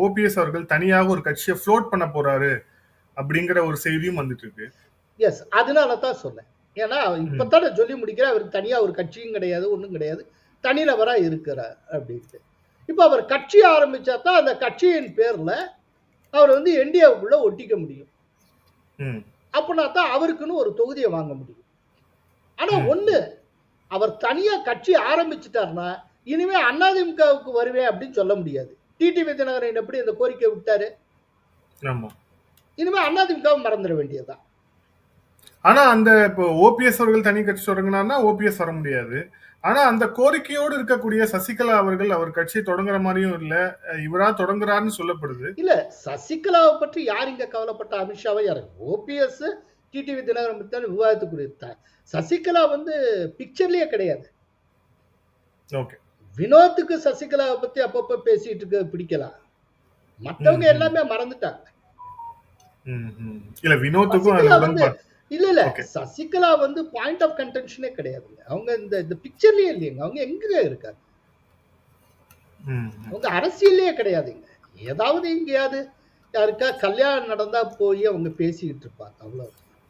OPS அவர்கள் தனியாக ஒரு கட்சியை ஃப்ளோட் பண்ண போறாரு அப்படிங்கிற ஒரு செய்தியும் வந்துட்டு இருக்கு. எஸ், அதனால தான் சொன்னேன். ஏன்னா இப்பதான் நான் சொல்லி முடிக்கிறேன், அவருக்கு தனியா ஒரு கட்சியும் கிடையாது, ஒன்றும் கிடையாது, தனிநபரா இருக்கிறார் அப்படின்ட்டு. இப்ப அவர் கட்சி ஆரம்பிச்சா தான் அந்த கட்சியின் பேர்ல அவர் வந்து என்டிஏவுக்குள்ள ஒட்டிக்க முடியும். அப்படின்னா தான் அவருக்குன்னு ஒரு தொகுதியை வாங்க முடியும். ஆனா ஒண்ணு, அவர் தனியா கட்சி ஆரம்பிச்சுட்டாருன்னா இனிமே அதிமுகவுக்கு வருவேன் அப்படின்னு சொல்ல முடியாது. டிடிவி தினகரன் எப்படி அந்த கோரிக்கை விட்டாரு, இனிமே அதிமுகவை மறந்துட வேண்டியதுதான். ஆனா அந்த இப்போ ஓபிஎஸ் அவர்கள் தனி கட்சி தொடங்கினார்னா ஓபிஎஸ் வர முடியாது. ஆனா அந்த கோரிக்கையோடு இருக்கக்கூடிய சசிகலா அவர்கள் அவர் கட்சி தொடங்குற மாதிரியும் இல்ல, இவரா தொடங்குறாருன்னு சொல்லப்படுது. இல்ல, சசிகலாவை பற்றி யார் இங்க கவலைப்பட்ட? அமித்ஷாவை யாரு? ஓபிஎஸ் டிடிவி தினகரன் பற்றி தான் விவாதத்துக்குரிய. சசிகலா வந்து பிக்சர்லயே கிடையாது. வினோத்துக்கு சசிகலாவை பத்தி அப்பப்ப பேசிட்டு இருக்க பிடிக்கலாம், மத்தவங்க எல்லாமே மறந்துட்டாங்க. இல்ல வினோத்துக்கும் இல்ல சசிகலா வந்து பாயிண்ட் ஆஃப் கன்டென்ஷனே கிடையாதுங்க. அவங்க இந்த பிக்சர்லயே இல்லையங்க, அவங்க எங்க இருக்காங்க, அவங்க அரசியலே கிடையாதுங்க. ஏதாவது எங்கேயாவது யாருக்கா கல்யாணம் நடந்தா போய் அவங்க பேசிக்கிட்டு இருப்பாங்க, அவ்வளவு.